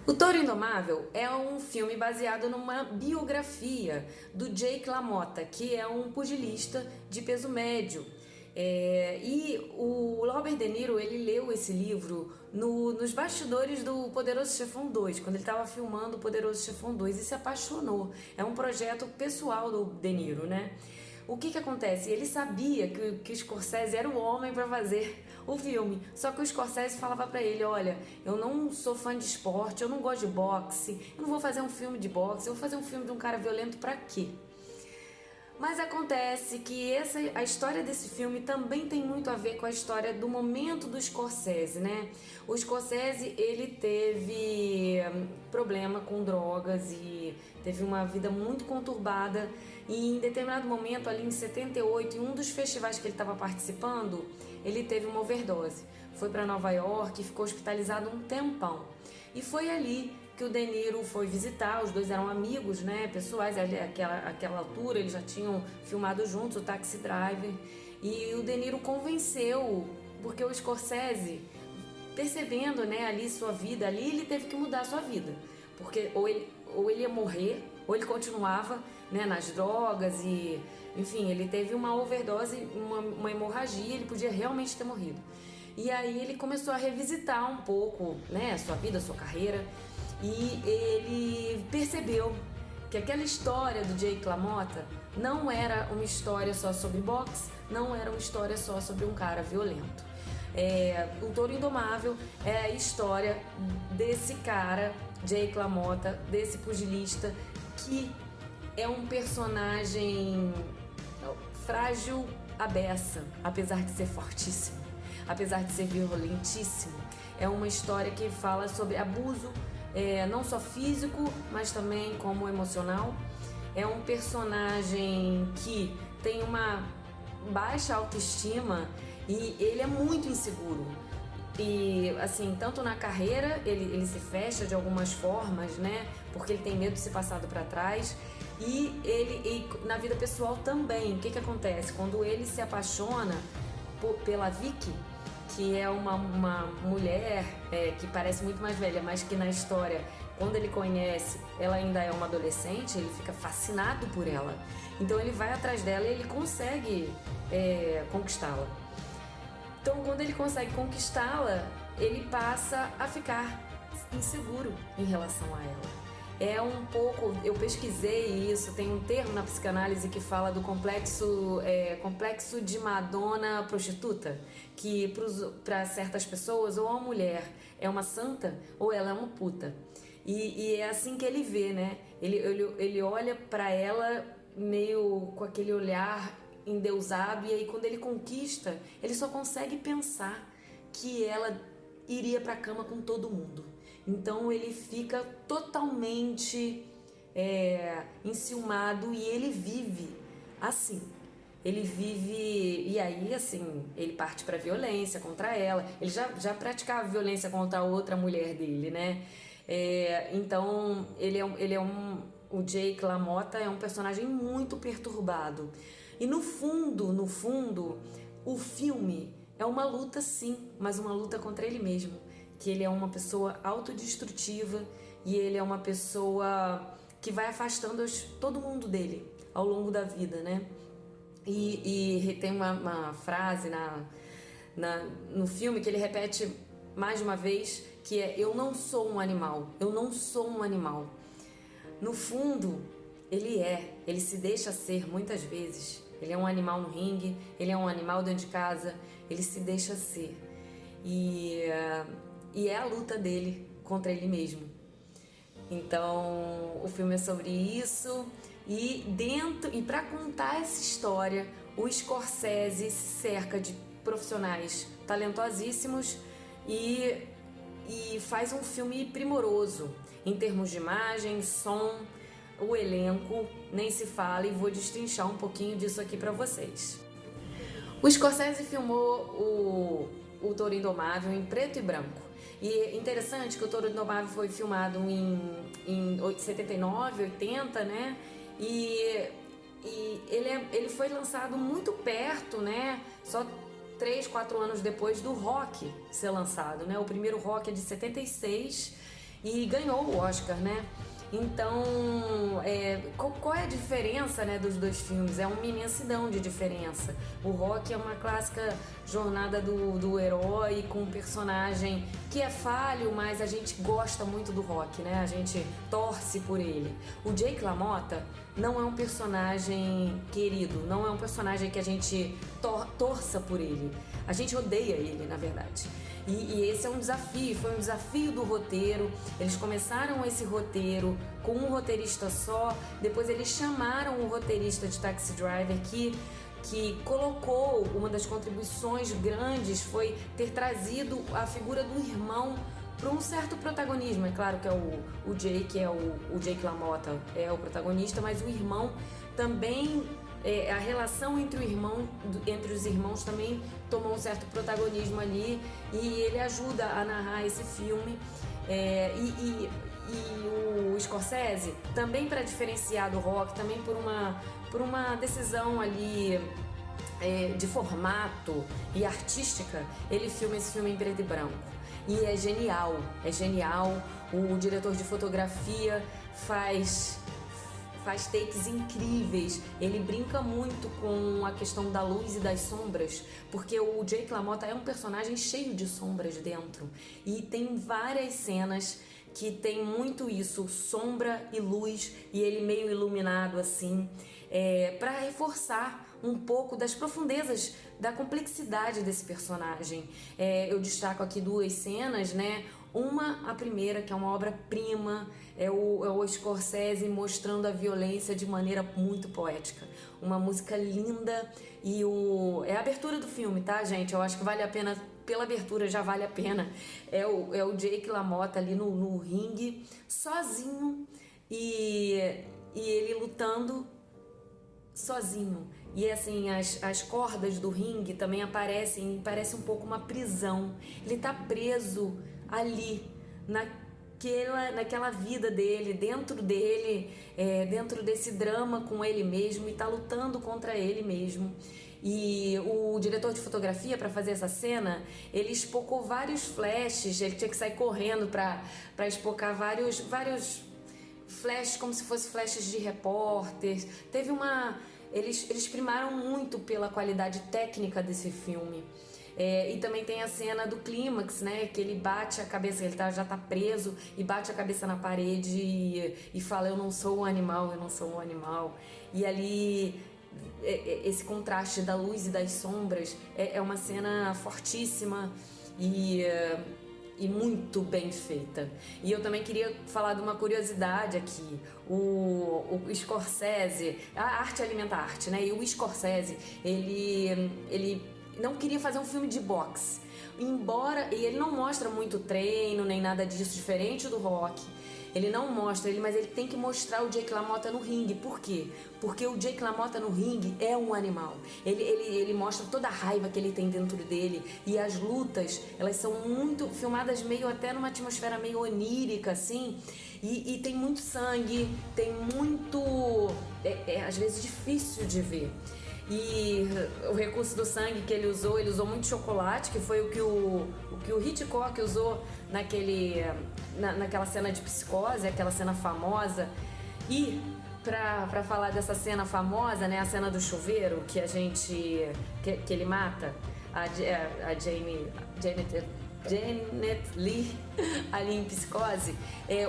O Touro Indomável é um filme baseado numa biografia do Jake LaMotta, que é um pugilista de peso médio. E o Robert De Niro, ele leu esse livro nos bastidores do Poderoso Chefão 2, quando ele estava filmando o Poderoso Chefão 2, e se apaixonou. É um projeto pessoal do De Niro, né? O que acontece? Ele sabia que o Scorsese era o homem para fazer o filme, só que o Scorsese falava para ele: olha, eu não sou fã de esporte, eu não gosto de boxe, eu não vou fazer um filme de boxe, eu vou fazer um filme de um cara violento para quê? Mas acontece que a história desse filme também tem muito a ver com a história do momento do Scorsese, né? O Scorsese, ele teve problema com drogas e teve uma vida muito conturbada, e em determinado momento, ali em 78, em um dos festivais que ele estava participando, ele teve uma overdose. Foi para Nova York e ficou hospitalizado um tempão. E foi ali que o De Niro foi visitar, os dois eram amigos, né, pessoais, aquela altura eles já tinham filmado juntos o Taxi Driver, e o De Niro convenceu, porque o Scorsese, percebendo, né, ali sua vida, ali ele teve que mudar a sua vida, porque ou ele ia morrer, ou ele continuava, né, nas drogas, e enfim, ele teve uma overdose, uma hemorragia, ele podia realmente ter morrido. E aí ele começou a revisitar um pouco, né, a sua vida, a sua carreira, e ele percebeu que aquela história do Jake LaMotta não era uma história só sobre boxe, não era uma história só sobre um cara violento. O Touro Indomável é a história desse cara, Jake LaMotta, desse pugilista, que é um personagem frágil à beça, apesar de ser fortíssimo, apesar de ser violentíssimo. É uma história que fala sobre abuso, não só físico, mas também como emocional. É um personagem que tem uma baixa autoestima e ele é muito inseguro. E assim, tanto na carreira ele se fecha de algumas formas, né? Porque ele tem medo de ser passado para trás. E na vida pessoal também. O que acontece? Quando ele se apaixona pela Vicky, que é uma mulher que parece muito mais velha, mas que na história, quando ele conhece, ela ainda é uma adolescente, ele fica fascinado por ela. Então ele vai atrás dela e ele consegue conquistá-la. Então, quando ele consegue conquistá-la, ele passa a ficar inseguro em relação a ela. É um pouco, eu pesquisei isso, tem um termo na psicanálise que fala do complexo de Madonna prostituta, que para certas pessoas, ou a mulher é uma santa ou ela é uma puta. E é assim que ele vê, né? Ele olha para ela meio com aquele olhar endeusado, e aí quando ele conquista, ele só consegue pensar que ela iria pra cama com todo mundo. Então ele fica totalmente enciumado, e ele vive assim. Ele vive, e aí assim, ele parte pra violência contra ela. Ele já praticava violência contra a outra mulher dele, né? Então o Jake LaMotta é um personagem muito perturbado. E no fundo, o filme é uma luta, sim, mas uma luta contra ele mesmo. Que ele é uma pessoa autodestrutiva e ele é uma pessoa que vai afastando todo mundo dele ao longo da vida, né? E tem uma frase no filme que ele repete mais de uma vez, que é: eu não sou um animal, eu não sou um animal. No fundo, ele se deixa ser muitas vezes. Ele é um animal no ringue, ele é um animal dentro de casa, ele se deixa ser. E é a luta dele contra ele mesmo. Então, o filme é sobre isso. E para contar essa história, o Scorsese se cerca de profissionais talentosíssimos e faz um filme primoroso em termos de imagem, som, o elenco, nem se fala, e vou destrinchar um pouquinho disso aqui para vocês. O Scorsese filmou o Touro Indomável em preto e branco. E é interessante que o Touro Indomável foi filmado em 79, 80, né? E ele foi lançado muito perto, né? Só 3, 4 anos depois do Rock ser lançado, né? O primeiro Rock é de 76 e ganhou o Oscar, né? Então, qual é a diferença, né, dos dois filmes? É uma imensidão de diferença. O Rocky é uma clássica jornada do herói com um personagem que é falho, mas a gente gosta muito do Rocky, né? A gente torce por ele. O Jake LaMotta não é um personagem querido, não é um personagem que a gente torça por ele. A gente odeia ele, na verdade. E esse é um desafio, foi um desafio do roteiro. Eles começaram esse roteiro com um roteirista só, depois eles chamaram o roteirista de Taxi Driver que colocou, uma das contribuições grandes foi ter trazido a figura do irmão para um certo protagonismo. É claro que o Jake LaMotta é o protagonista, mas o irmão também, a relação entre os irmãos também tomou um certo protagonismo ali, e ele ajuda a narrar esse filme. E o Scorsese, também para diferenciar do Rock, também por uma decisão ali de formato e artística, ele filma esse filme em preto e branco. E é genial. O diretor de fotografia faz takes incríveis, ele brinca muito com a questão da luz e das sombras, porque o Jake LaMotta é um personagem cheio de sombras dentro, e tem várias cenas que tem muito isso, sombra e luz, e ele meio iluminado assim, para reforçar um pouco das profundezas, da complexidade desse personagem. Eu destaco aqui duas cenas, né? A primeira, que é uma obra-prima, é o Scorsese mostrando a violência de maneira muito poética. Uma música linda, e é a abertura do filme, tá, gente? Eu acho que vale a pena, pela abertura já vale a pena. É o Jake LaMotta ali no ringue, sozinho, e ele lutando sozinho. E assim, as cordas do ringue também aparecem, parece um pouco uma prisão. Ele tá preso ali, naquela vida dele, dentro desse drama com ele mesmo, e tá lutando contra ele mesmo. E o diretor de fotografia, para fazer essa cena, ele espocou vários flashes, ele tinha que sair correndo para espocar vários flashes, como se fossem flashes de repórter. Eles primaram muito pela qualidade técnica desse filme. E também tem a cena do clímax, né? Que ele bate a cabeça, ele já tá preso, e bate a cabeça na parede e fala: eu não sou um animal, eu não sou um animal. E ali, esse contraste da luz e das sombras é uma cena fortíssima e muito bem feita. E eu também queria falar de uma curiosidade aqui. O Scorsese, a arte alimenta a arte, né? E o Scorsese, ele não queria fazer um filme de boxe, e ele não mostra muito treino nem nada disso, diferente do Rock. Ele não mostra mas ele tem que mostrar o Jake LaMotta no ringue. Por quê? Porque o Jake LaMotta no ringue é um animal. Ele mostra toda a raiva que ele tem dentro dele, e as lutas, elas são muito filmadas meio até numa atmosfera meio onírica, assim, e tem muito sangue, tem muito... às vezes difícil de ver. E o recurso do sangue que ele usou muito chocolate, que foi o que o Hitchcock usou naquela cena de Psicose, aquela cena famosa. E pra falar dessa cena famosa, né, a cena do chuveiro, que ele mata a Janet Leigh ali em Psicose,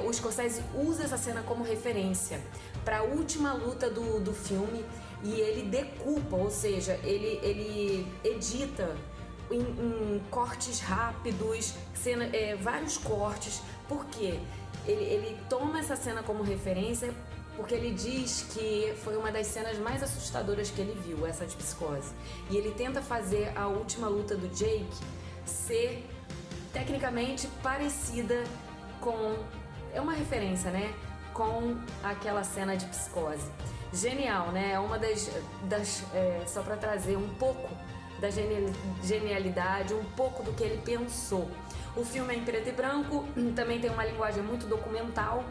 o Scorsese usa essa cena como referência para a última luta do filme, e ele decupa, ou seja, ele edita em cortes rápidos, vários cortes. Por quê? Ele toma essa cena como referência porque ele diz que foi uma das cenas mais assustadoras que ele viu, essa de Psicose. E ele tenta fazer a última luta do Jake ser tecnicamente parecida com... é uma referência, né? Com aquela cena de Psicose. Genial, né? É uma só para trazer um pouco da genialidade, um pouco do que ele pensou. O filme é em preto e branco, também tem uma linguagem muito documental,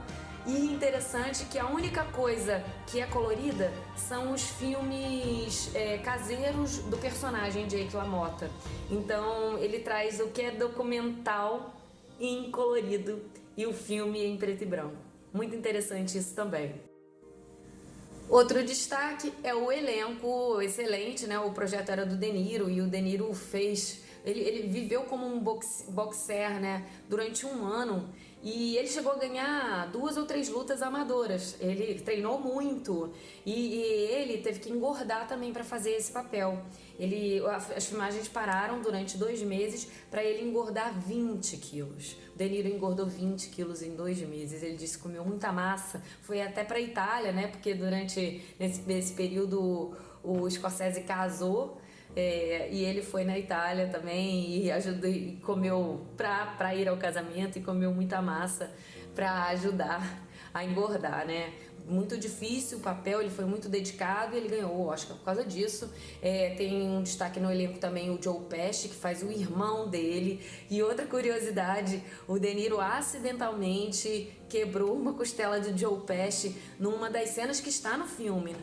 e interessante que a única coisa que é colorida são os filmes caseiros do personagem Jake LaMotta. Então ele traz o que é documental em colorido e o filme em preto e branco. Muito interessante isso também. Outro destaque é o elenco excelente, né? O projeto era do De Niro e o De Niro fez... Ele viveu como um boxer, né? Durante um ano e ele chegou a ganhar 2 ou 3 lutas amadoras. Ele treinou muito e ele teve que engordar também para fazer esse papel. As filmagens pararam durante 2 meses para ele engordar 20 quilos. O De Niro engordou 20 quilos em 2 meses. Ele disse que comeu muita massa. Foi até para a Itália, né? Porque nesse período o Scorsese casou. E ele foi na Itália também e ajudou, e comeu pra ir ao casamento e comeu muita massa pra ajudar a engordar, né? Muito difícil o papel, ele foi muito dedicado e ele ganhou o Oscar por causa disso. Tem um destaque no elenco também o Joe Pesci, que faz o irmão dele. E outra curiosidade, o De Niro acidentalmente quebrou uma costela de Joe Pesci numa das cenas que está no filme.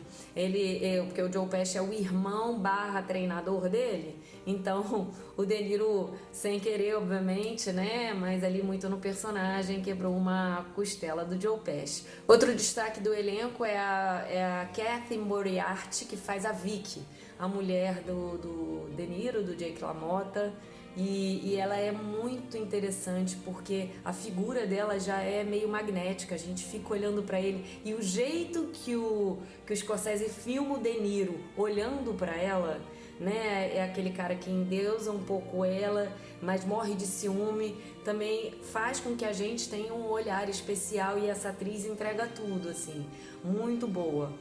Porque o Joe Pesci é o irmão / treinador dele. Então, o De Niro, sem querer, obviamente, né? Mas ali muito no personagem, quebrou uma costela do Joe Pesci. Outro destaque do elenco é a Kathy Moriarty, que faz a Vicky, a mulher do De Niro, do Jake LaMotta. E ela é muito interessante porque a figura dela já é meio magnética, a gente fica olhando pra ele e o jeito que o Scorsese filma o De Niro olhando pra ela, né, é aquele cara que endeusa um pouco ela, mas morre de ciúme, também faz com que a gente tenha um olhar especial e essa atriz entrega tudo, assim, muito boa.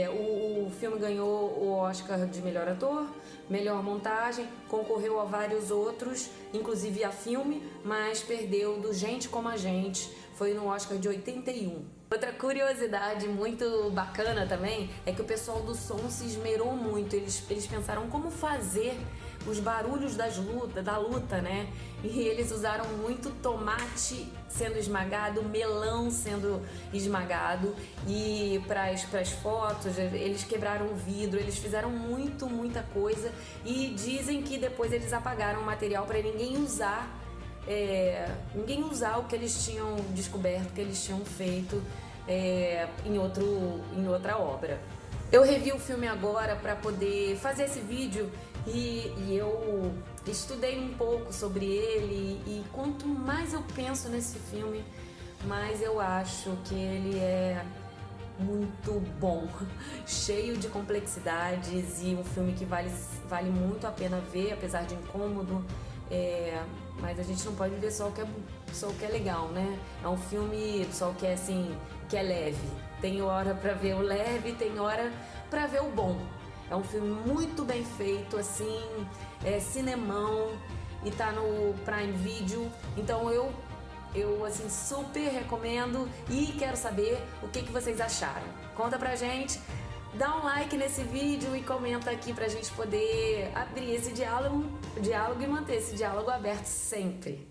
O filme ganhou o Oscar de melhor ator, melhor montagem, concorreu a vários outros, inclusive a filme, mas perdeu do Gente Como a Gente, foi no Oscar de 81. Outra curiosidade muito bacana também é que o pessoal do som se esmerou muito, eles pensaram como fazer os barulhos da luta, né? E eles usaram muito tomate sendo esmagado, melão sendo esmagado e para as fotos eles quebraram o vidro, eles fizeram muita coisa e dizem que depois eles apagaram o material para ninguém usar o que eles tinham descoberto, que eles tinham feito em outra obra. Eu revi o filme agora para poder fazer esse vídeo e eu estudei um pouco sobre ele e quanto mais eu penso nesse filme, mais eu acho que ele é muito bom, cheio de complexidades e um filme que vale muito a pena ver, apesar de incômodo. Mas a gente não pode ver só o que é legal, né? É um filme só que é assim, que é leve. Tem hora pra ver o leve, tem hora pra ver o bom. É um filme muito bem feito, assim, cinemão e tá no Prime Video. Então eu assim, super recomendo e quero saber o que vocês acharam. Conta pra gente. Dá um like nesse vídeo e comenta aqui pra gente poder abrir esse diálogo e manter esse diálogo aberto sempre.